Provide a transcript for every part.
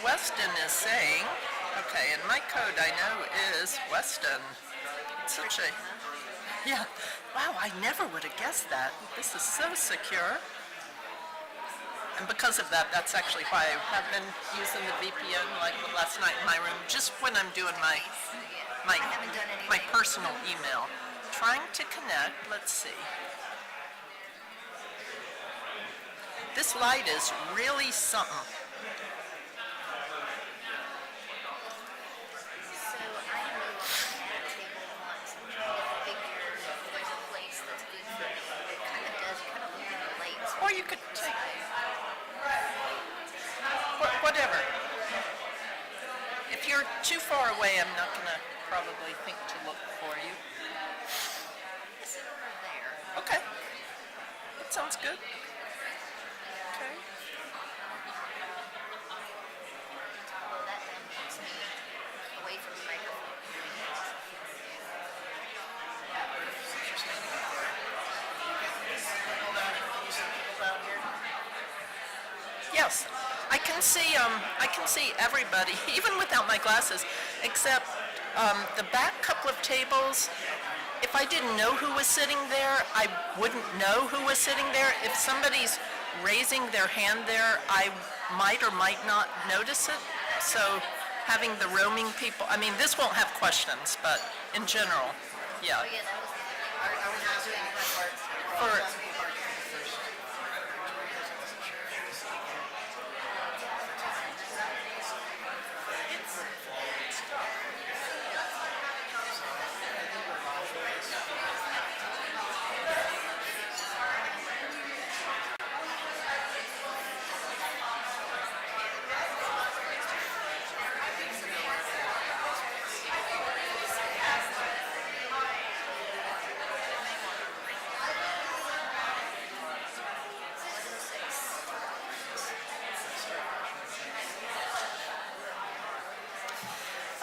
Weston is saying, okay, and my code I know is Weston. It's such a, yeah, wow, I never would have guessed that. This is so secure. And because of that, that's actually why I have been using the VPN like last night in my room, just when I'm doing my personal email. Trying to connect, let's see. This light is really something. So I moved at a table once. I'm trying to figure if there's a place that's good for me. It kind of does, kind of look at the lights. Or you could take, whatever. If you're too far away, I'm not going to probably think to look for you. Sit over there. Okay. That sounds good. Okay. Although that then puts me away from the microphone. Yes, I can see everybody, even without my glasses, except the back couple of tables. If I didn't know who was sitting there, I wouldn't know who was sitting there. If somebody's raising their hand there, I might or might not notice it. So having the roaming people, I mean, this won't have questions, but in general, yeah. Oh yeah, that was the thing. Are we not doing that part? For,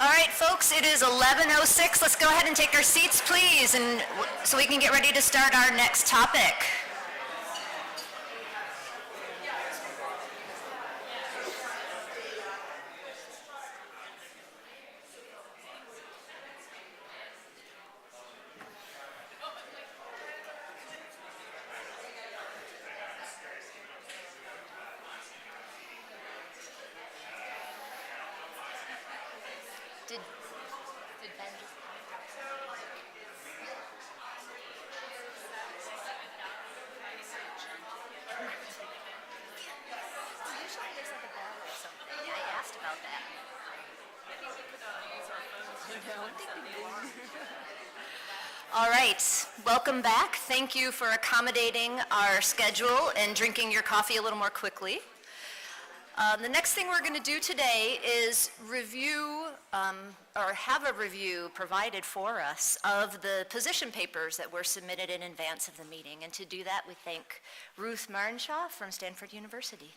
All right, folks, it is 11:06. Let's go ahead and take our seats, please, and so we can get ready to start our next topic. Did Ben just... Usually there's like a bell or something. I asked about that. All right, welcome back. Thank you for accommodating our schedule and drinking your coffee a little more quickly. The next thing we're going to do today is review, or have a review provided for us of the position papers that were submitted in advance of the meeting. And to do that, we thank Ruth Marnshaw from Stanford University.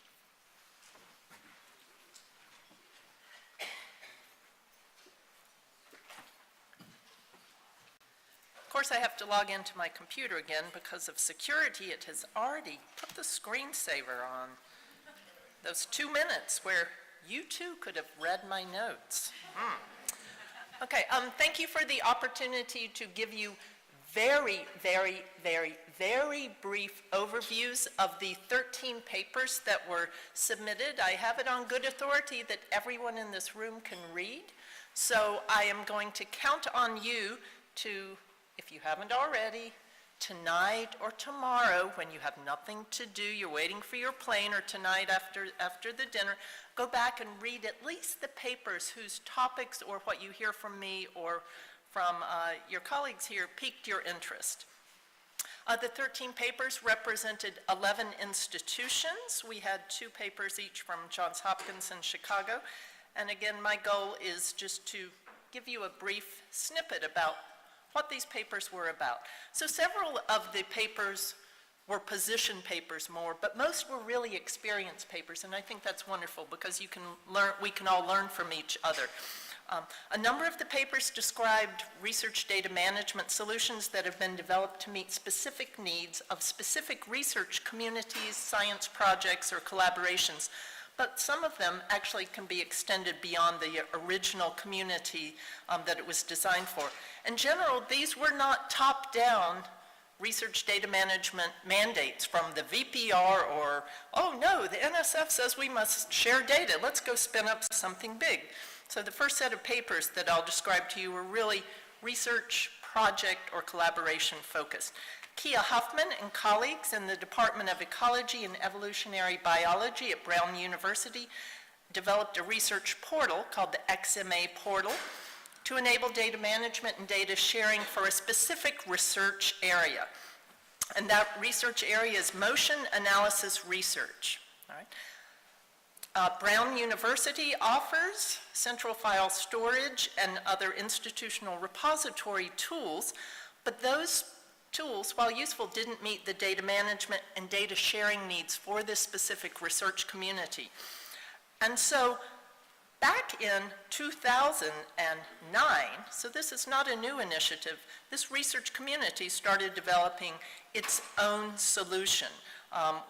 of course, I have to log into my computer again because of security. It has already put the screensaver on. Those 2 minutes where you too could have read my notes. Okay, thank you for the opportunity to give you very, very, very, very brief overviews of the 13 papers that were submitted. I have it on good authority that everyone in this room can read. So I am going to count on you to, if you haven't already, tonight or tomorrow, when you have nothing to do, you're waiting for your plane, or tonight after the dinner, go back and read at least the papers whose topics or what you hear from me or from your colleagues here piqued your interest. The 13 papers represented 11 institutions. We had 2 papers each from Johns Hopkins and Chicago. And again, my goal is just to give you a brief snippet about what these papers were about. So several of the papers were position papers more, but most were really experience papers, and I think that's wonderful because you can learn, we can all learn from each other. A number of the papers described research data management solutions that have been developed to meet specific needs of specific research communities, science projects, or collaborations. but some of them actually can be extended beyond the original community that it was designed for. In general, these were not top-down research data management mandates from the VPR or, oh no, the NSF says we must share data, let's go spin up something big. So the first set of papers that I'll describe to you were really research, project, or collaboration focused. Kia Huffman and colleagues in the Department of Ecology and Evolutionary Biology at Brown University developed a research portal called the XMA portal to enable data management and data sharing for a specific research area. And that research area is motion analysis research. All right. Brown University offers central file storage and other institutional repository tools, but those tools, while useful, didn't meet the data management and data sharing needs for this specific research community. And so back in 2009, so this is not a new initiative, this research community started developing its own solution.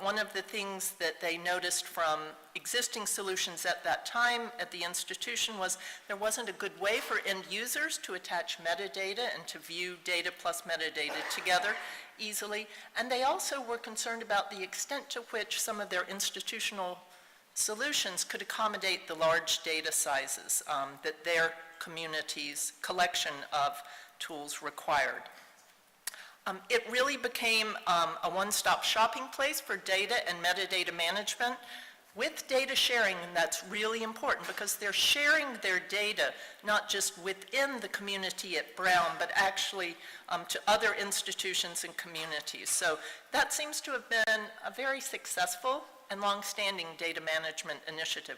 One of the things that they noticed from existing solutions at that time at the institution was there wasn't a good way for end users to attach metadata and to view data plus metadata together easily. And they also were concerned about the extent to which some of their institutional solutions could accommodate the large data sizes that their community's collection of tools required. It really became a one-stop shopping place for data and metadata management with data sharing, and that's really important because they're sharing their data not just within the community at Brown, but actually to other institutions and communities. So that seems to have been a very successful and long-standing data management initiative.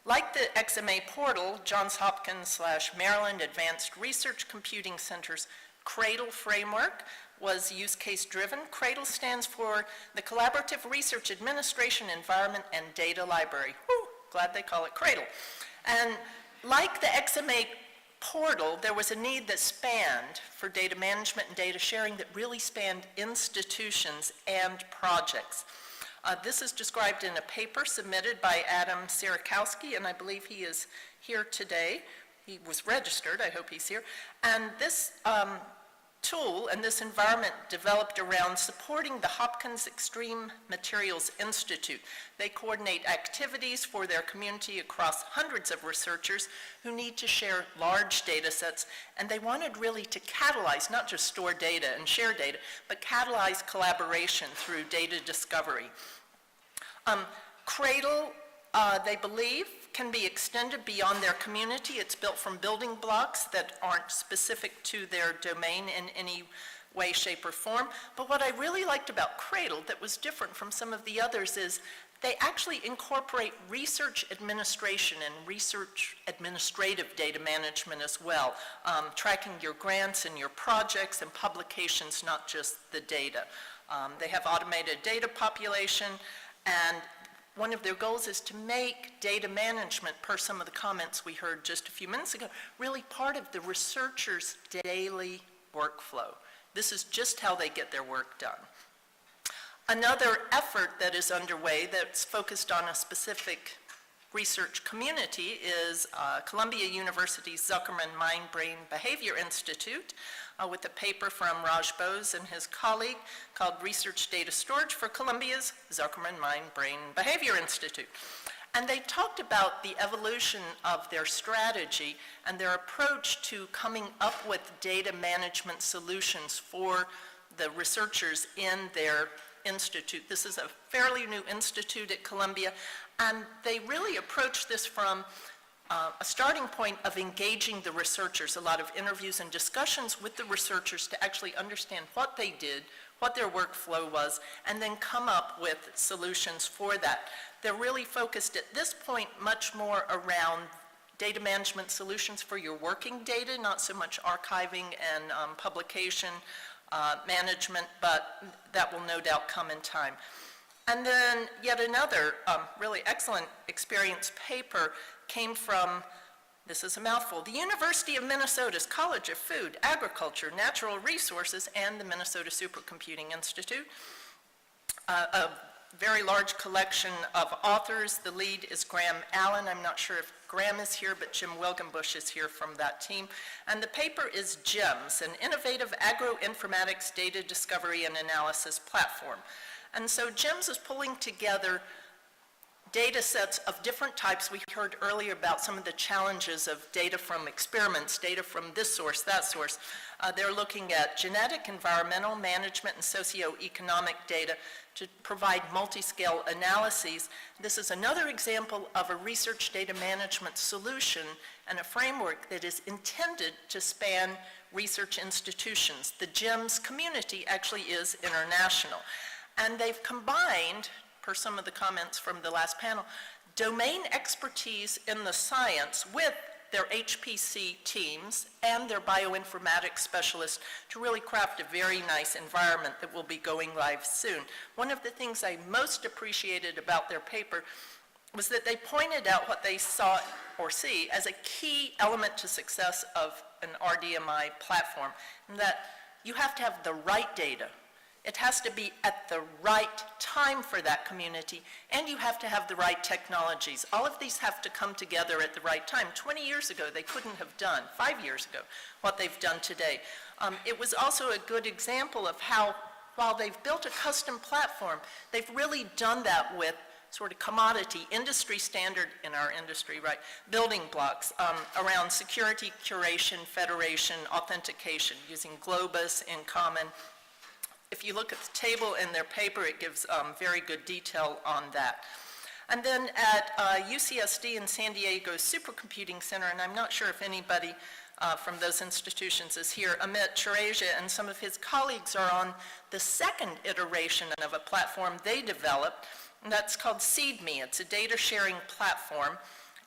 Like the XMA portal, Johns Hopkins / Maryland Advanced Research Computing Center's CRADLE framework was use case driven. CRADLE stands for the Collaborative Research Administration Environment and Data Library. Whew, glad they call it CRADLE. And like the XMA portal, there was a need that spanned for data management and data sharing that really spanned institutions and projects. This is described in a paper submitted by Adam Sierakowski, and I believe he is here today. He was registered, I hope he's here. And this tool and this environment developed around supporting the Hopkins Extreme Materials Institute. They coordinate activities for their community across hundreds of researchers who need to share large data sets, and they wanted really to catalyze, not just store data and share data, but catalyze collaboration through data discovery. CRADLE, they believe, can be extended beyond their community. It's built from building blocks that aren't specific to their domain in any way, shape, or form. But what I really liked about CRADLE that was different from some of the others is they actually incorporate research administration and research administrative data management as well, tracking your grants and your projects and publications, not just the data. They have automated data population, and one of their goals is to make data management, per some of the comments we heard just a few minutes ago, really part of the researcher's daily workflow. This is just how they get their work done. Another effort that is underway that's focused on a specific research community is Columbia University's Zuckerman Mind-Brain Behavior Institute with a paper from Raj Bose and his colleague called Research Data Storage for Columbia's Zuckerman Mind-Brain Behavior Institute. And they talked about the evolution of their strategy and their approach to coming up with data management solutions for the researchers in their institute. This is a fairly new institute at Columbia, and they really approached this from a starting point of engaging the researchers, a lot of interviews and discussions with the researchers to actually understand what they did, what their workflow was, and then come up with solutions for that. They're really focused at this point much more around data management solutions for your working data, not so much archiving and publication management, but that will no doubt come in time. And then yet another really excellent experience paper came from, this is a mouthful, the University of Minnesota's College of Food, Agriculture, Natural Resources, and the Minnesota Supercomputing Institute. A very large collection of authors. The lead is Graham Allen. I'm not sure if Graham is here, but Jim Wilgenbush is here from that team. And the paper is GEMS, an innovative agroinformatics data discovery and analysis platform. And so GEMS is pulling together data sets of different types. We heard earlier about some of the challenges of data from experiments, data from this source, that source. They're looking at genetic, environmental, management, and socioeconomic data to provide multi-scale analyses. This is another example of a research data management solution and a framework that is intended to span research institutions. The GEMS community actually is international. And they've combined, per some of the comments from the last panel, domain expertise in the science with their HPC teams and their bioinformatics specialists to really craft a very nice environment that will be going live soon. One of the things I most appreciated about their paper was that they pointed out what they saw or see as a key element to success of an RDMI platform, and that you have to have the right data. It has to be at the right time for that community, and you have to have the right technologies. All of these have to come together at the right time. 20 years ago, they couldn't have done, 5 years ago, what they've done today. It was also a good example of how, while they've built a custom platform, they've really done that with sort of commodity, industry standard, in our industry, right, building blocks around security, curation, federation, authentication, using Globus in common. If you look at the table in their paper, it gives very good detail on that. And then at UCSD in San Diego Supercomputing Center, and I'm not sure if anybody from those institutions is here, Amit Chareja and some of his colleagues are on the second iteration of a platform they developed, and that's called SeedMe. It's a data sharing platform.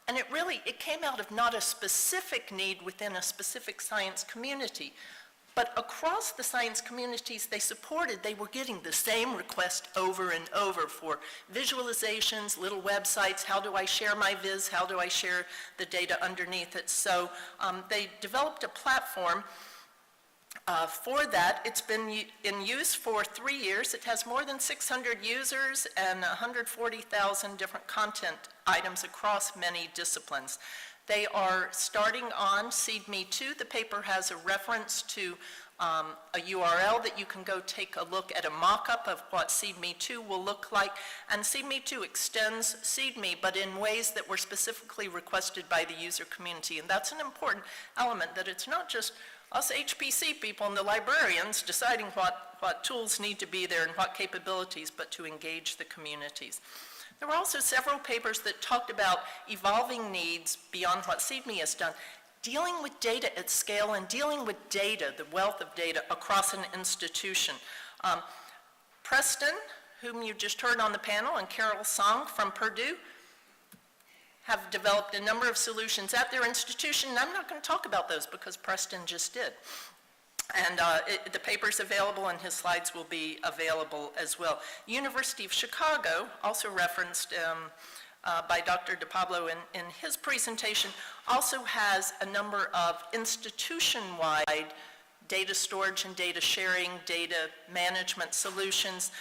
And it came out of not a specific need within a specific science community, but across the science communities they supported, they were getting the same request over and over for visualizations, little websites, how do I share my viz, how do I share the data underneath it. So they developed a platform for that. It's been in use for 3 years. It has more than 600 users and 140,000 different content items across many disciplines. They are starting on SeedMe 2. The paper has a reference to a URL that you can go take a look at a mock-up of what SeedMe 2 will look like. And SeedMe 2 extends SeedMe, but in ways that were specifically requested by the user community. And that's an important element, that it's not just us HPC people and the librarians deciding what tools need to be there and what capabilities, but to engage the communities. There were also several papers that talked about evolving needs beyond what SeedMe has done, dealing with data at scale and dealing with data, the wealth of data across an institution. Preston, whom you just heard on the panel, and Carol Song from Purdue have developed a number of solutions at their institution, and I'm not going to talk about those because Preston just did. And the paper's available, and his slides will be available as well. University of Chicago, also referenced by Dr. DePablo in his presentation, also has a number of institution-wide data storage and data sharing, data management solutions.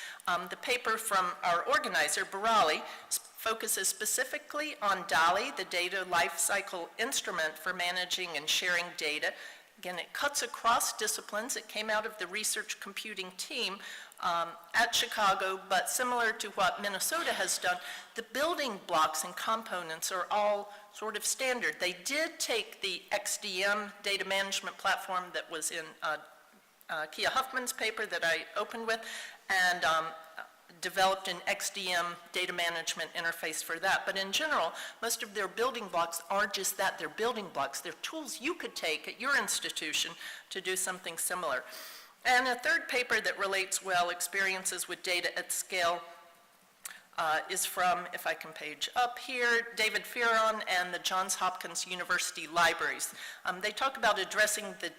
The paper from our organizer, Barali, focuses specifically on DALI, the data lifecycle instrument for managing and sharing data. Again, it cuts across disciplines. It came out of the research computing team at Chicago, but similar to what Minnesota has done, the building blocks and components are all sort of standard. They did take the XDM data management platform that was in Kia Huffman's paper that I opened with, and developed an XDM data management interface for that. But in general, most of their building blocks are just that. They're building blocks. They're tools you could take at your institution to do something similar. And a third paper that relates well, experiences with data at scale, is from, if I can page up here, David Fearon and the Johns Hopkins University Libraries. They talk about addressing the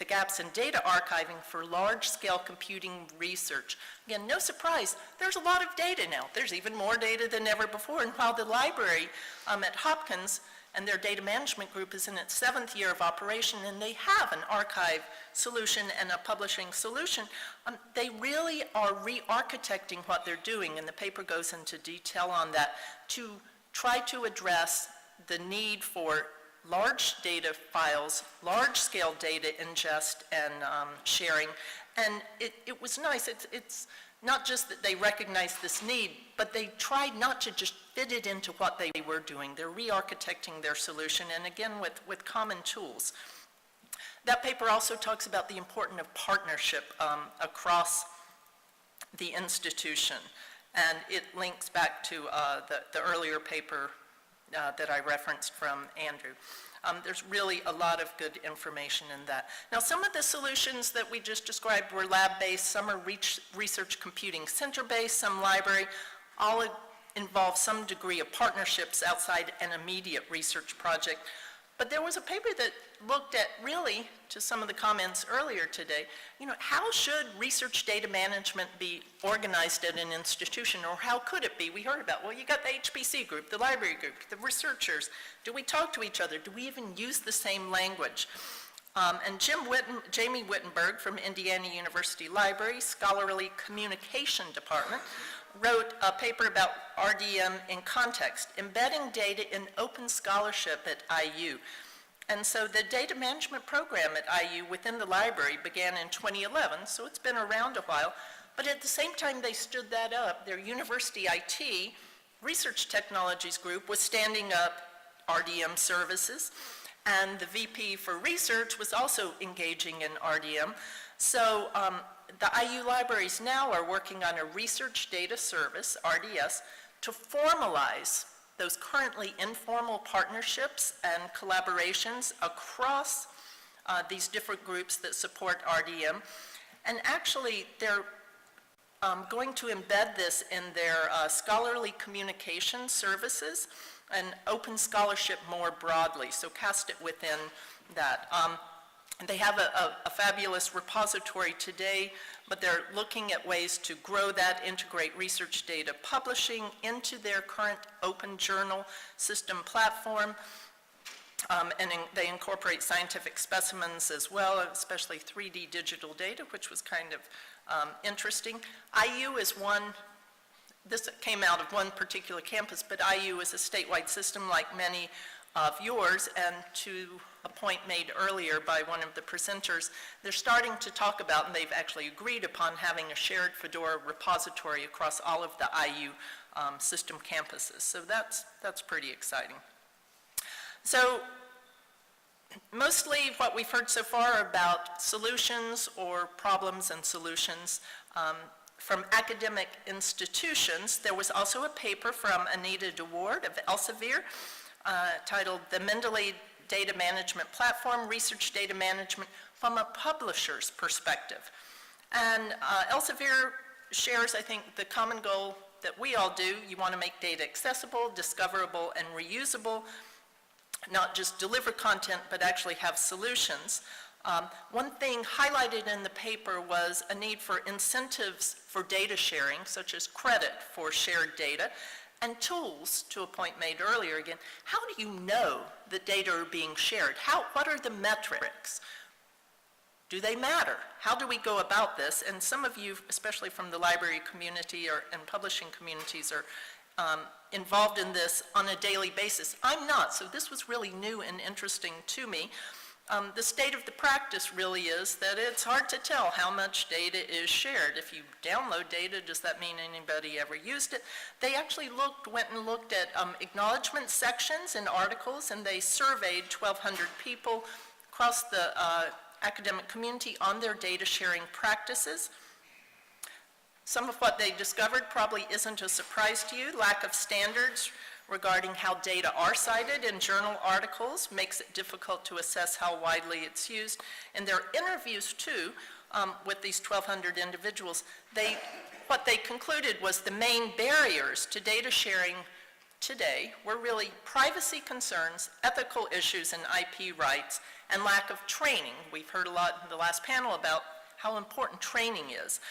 gaps in data archiving for large-scale computing research. Again, no surprise, there's a lot of data now. There's even more data than ever before, and while the library at Hopkins and their data management group is in its 7th year of operation, and they have an archive solution and a publishing solution. They really are re-architecting what they're doing, and the paper goes into detail on that, to try to address the need for large data files, large-scale data ingest and sharing. And it was nice. It's not just that they recognized this need, but they tried not to just fit it into what they were doing. They're re-architecting their solution, and again, with common tools. That paper also talks about the importance of partnership across the institution, and it links back to the earlier paper that I referenced from Andrew. There's really a lot of good information in that. Now, some of the solutions that we just described were lab-based, some are research computing center-based, some library, all involve some degree of partnerships outside an immediate research project. But there was a paper that looked at, really, to some of the comments earlier today, how should research data management be organized at an institution, or how could it be? We heard about, well, you got the HPC group, the library group, the researchers. Do we talk to each other? Do we even use the same language? And Jamie Wittenberg from Indiana University Library, Scholarly Communication Department, wrote a paper about RDM in context, embedding data in open scholarship at IU. And so the data management program at IU within the library began in 2011, so it's been around a while, but at the same time they stood that up, their university IT research technologies group was standing up RDM services, and the VP for research was also engaging in RDM. So the IU libraries now are working on a research data service, RDS, to formalize those currently informal partnerships and collaborations across these different groups that support RDM. And actually, they're going to embed this in their scholarly communication services and open scholarship more broadly, so cast it within that. They have a fabulous repository today, but they're looking at ways to grow that, integrate research data publishing into their current open journal system platform. They incorporate scientific specimens as well, especially 3D digital data, which was kind of interesting. IU is one, this came out of one particular campus, but IU is a statewide system like many of yours, and to a point made earlier by one of the presenters, they're starting to talk about, and they've actually agreed upon, having a shared Fedora repository across all of the IU system campuses. So that's pretty exciting. So mostly what we've heard so far are about solutions or problems and solutions from academic institutions. There was also a paper from Anita DeWard of Elsevier titled The Mendeley Data Management Platform, Research Data Management from a Publisher's Perspective. And Elsevier shares, I think, the common goal that we all do. You want to make data accessible, discoverable, and reusable, not just deliver content, but actually have solutions. One thing highlighted in the paper was a need for incentives for data sharing, such as credit for shared data, and tools, to a point made earlier again. How do you know that data are being shared? What are the metrics? Do they matter? How do we go about this? And some of you, especially from the library community and publishing communities, are involved in this on a daily basis. I'm not, so this was really new and interesting to me. The state of the practice really is that it's hard to tell how much data is shared. If you download data, does that mean anybody ever used it? They actually went and looked at acknowledgement sections in articles, and they surveyed 1,200 people across the academic community on their data sharing practices. Some of what they discovered probably isn't a surprise to you. Lack of standards regarding how data are cited in journal articles makes it difficult to assess how widely it's used. In their interviews, too, with these 1,200 individuals, what they concluded was the main barriers to data sharing today were really privacy concerns, ethical issues in IP rights, and lack of training. We've heard a lot in the last panel about how important training is.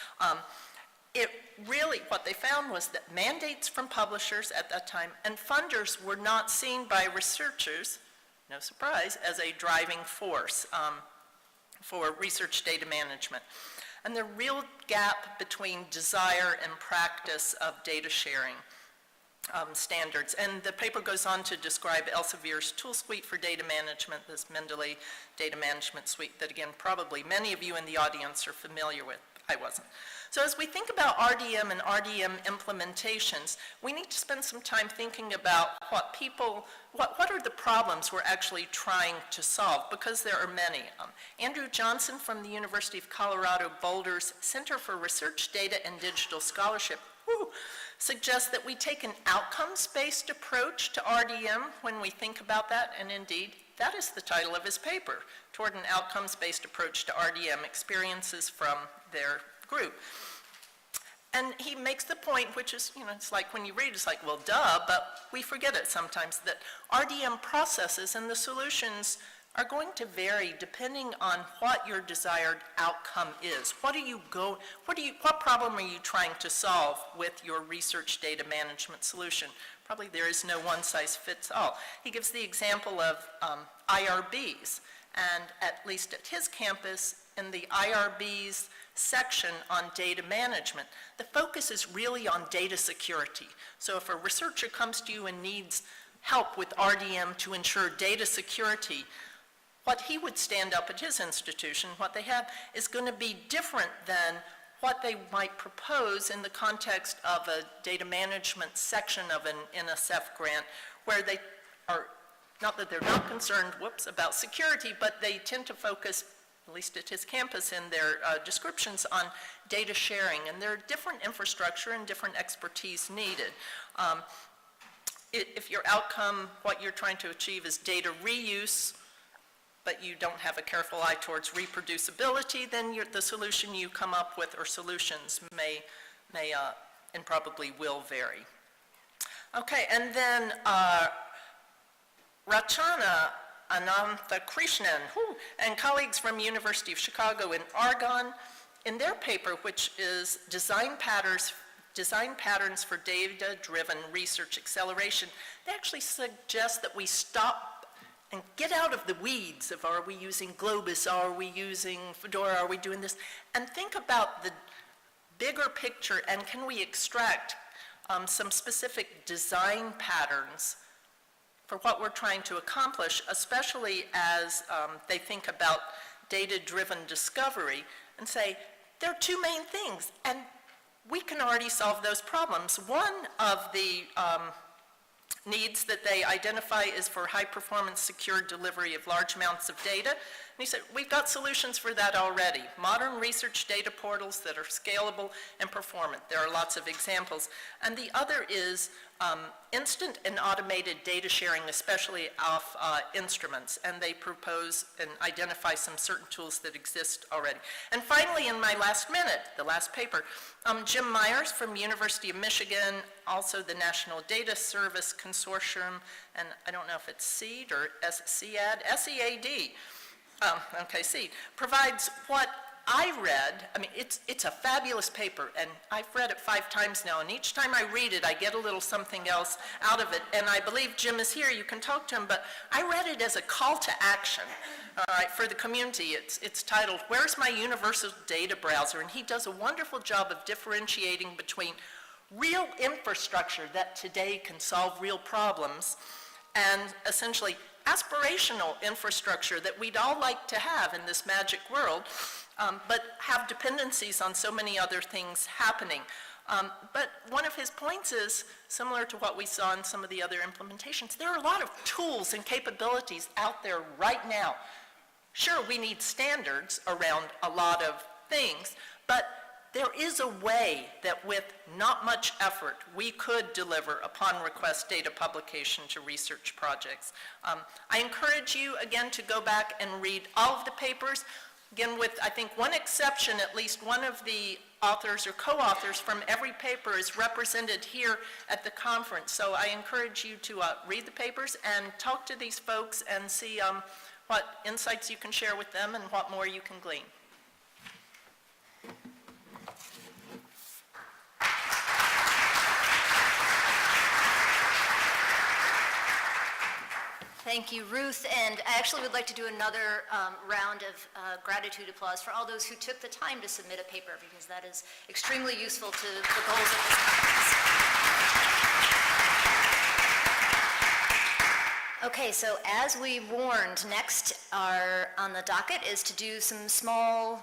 it really, what they found was that mandates from publishers at that time and funders were not seen by researchers, no surprise, as a driving force for research data management. And the real gap between desire and practice of data sharing standards. And the paper goes on to describe Elsevier's tool suite for data management, this Mendeley data management suite that, again, probably many of you in the audience are familiar with. I wasn't. So as we think about RDM and RDM implementations, we need to spend some time thinking about what are the problems we're actually trying to solve, because there are many. Andrew Johnson from the University of Colorado Boulder's Center for Research Data and Digital Scholarship suggests that we take an outcomes-based approach to RDM when we think about that, and indeed, that is the title of his paper, Toward an Outcomes-Based Approach to RDM, Experiences from Their Group. And he makes the point, which is, it's like when you read, it's like, well, duh, but we forget it sometimes, that RDM processes and the solutions are going to vary depending on what your desired outcome is. What problem are you trying to solve with your research data management solution? Probably there is no one size fits all. He gives the example of IRBs, and at least at his campus, in the IRBs section on data management, the focus is really on data security. So if a researcher comes to you and needs help with RDM to ensure data security, what he would stand up at his institution, what they have, is going to be different than what they might propose in the context of a data management section of an NSF grant, where they are, not that they're not concerned, about security, but they tend to focus, at least at his campus, in their descriptions on data sharing, and there are different infrastructure and different expertise needed. If your outcome, what you're trying to achieve is data reuse, but you don't have a careful eye towards reproducibility, then the solution you come up with, or solutions, may and probably will vary. Okay, and then Rachana Ananthakrishnan and colleagues from University of Chicago in Argonne, in their paper, which is Design Patterns for Data-Driven Research Acceleration, they actually suggest that we stop and get out of the weeds of, are we using Globus, are we using Fedora, are we doing this, and think about the bigger picture, and can we extract some specific design patterns for what we're trying to accomplish, especially as they think about data-driven discovery, and say, there are two main things, and we can already solve those problems. One of the needs that they identify is for high-performance secure delivery of large amounts of data. And he said, we've got solutions for that already. Modern research data portals that are scalable and performant. There are lots of examples. And the other is instant and automated data sharing, especially off instruments. And they propose and identify some certain tools that exist already. And finally, in my last minute, the last paper, Jim Myers from University of Michigan, also the National Data Service Consortium, and I don't know if it's SEAD or SEAD, SEAD, SEAD, provides what I read. I mean, it's a fabulous paper, and I've read it 5 times now, and each time I read it, I get a little something else out of it, and I believe Jim is here, you can talk to him, but I read it as a call to action, all right, for the community. It's titled, Where's My Universal Data Browser? And he does a wonderful job of differentiating between real infrastructure that today can solve real problems, and essentially aspirational infrastructure that we'd all like to have in this magic world, but have dependencies on so many other things happening. But one of his points is, similar to what we saw in some of the other implementations, there are a lot of tools and capabilities out there right now. Sure, we need standards around a lot of things, but there is a way that with not much effort, we could deliver upon request data publication to research projects. I encourage you, again, to go back and read all of the papers. Again, with, I think, one exception, at least one of the authors or co-authors from every paper is represented here at the conference. So I encourage you to read the papers and talk to these folks and see what insights you can share with them and what more you can glean. Thank you, Ruth. And I actually would like to do another round of gratitude applause for all those who took the time to submit a paper, because that is extremely useful to the goals of this conference. Okay, so as we warned, next on the docket is to do some small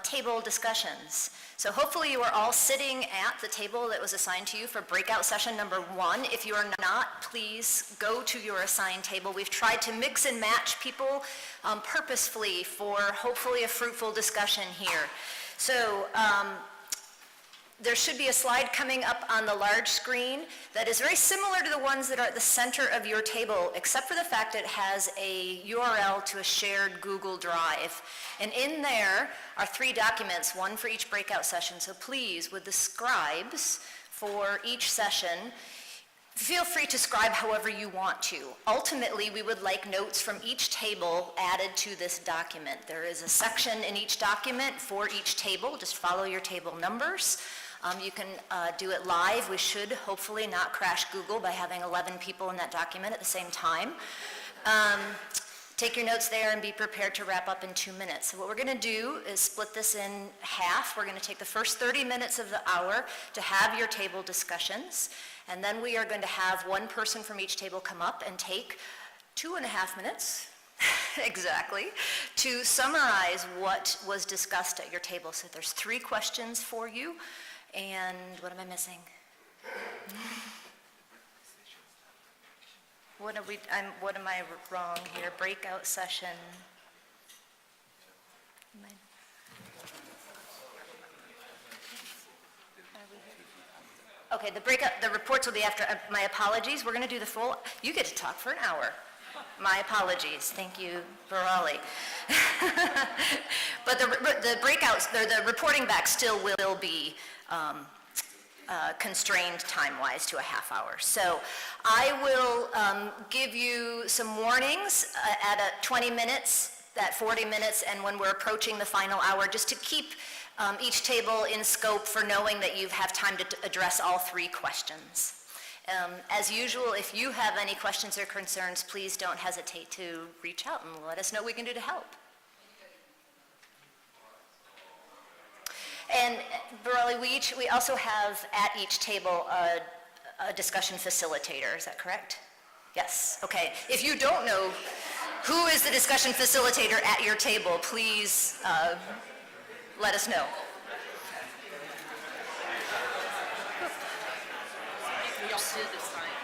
table discussions. So hopefully you are all sitting at the table that was assigned to you for breakout session number 1. If you are not, please go to your assigned table. We've tried to mix and match people purposefully for hopefully a fruitful discussion here. So there should be a slide coming up on the large screen that is very similar to the ones that are at the center of your table, except for the fact it has a URL to a shared Google Drive. And in there are 3 documents, one for each breakout session. So please, with the scribes for each session, feel free to scribe however you want to. Ultimately, we would like notes from each table added to this document. There is a section in each document for each table. Just follow your table numbers. You can do it live. We should hopefully not crash Google by having 11 people in that document at the same time. Take your notes there and be prepared to wrap up in 2 minutes. So what we're going to do is split this in half. We're going to take the first 30 minutes of the hour to have your table discussions, and then we are going to have one person from each table come up and take 2.5 minutes exactly, to summarize what was discussed at your table. So there's 3 questions for you. And what am I missing? What am I wrong here? Breakout session. Okay, the reports will be after. My apologies. We're going to do the full. You get to talk for an hour. My apologies. Thank you, Barali. But the breakouts, the reporting back still will be constrained time-wise to a half hour. So I will give you some warnings at 20 minutes, at 40 minutes, and when we're approaching the final hour, just to keep each table in scope for knowing that you have time to address all 3 questions. As usual, if you have any questions or concerns, please don't hesitate to reach out and let us know what we can do to help. And Barali, we also have at each table a discussion facilitator, is that correct? Yes, okay. If you don't know who is the discussion facilitator at your table, please let us know. We all did assign.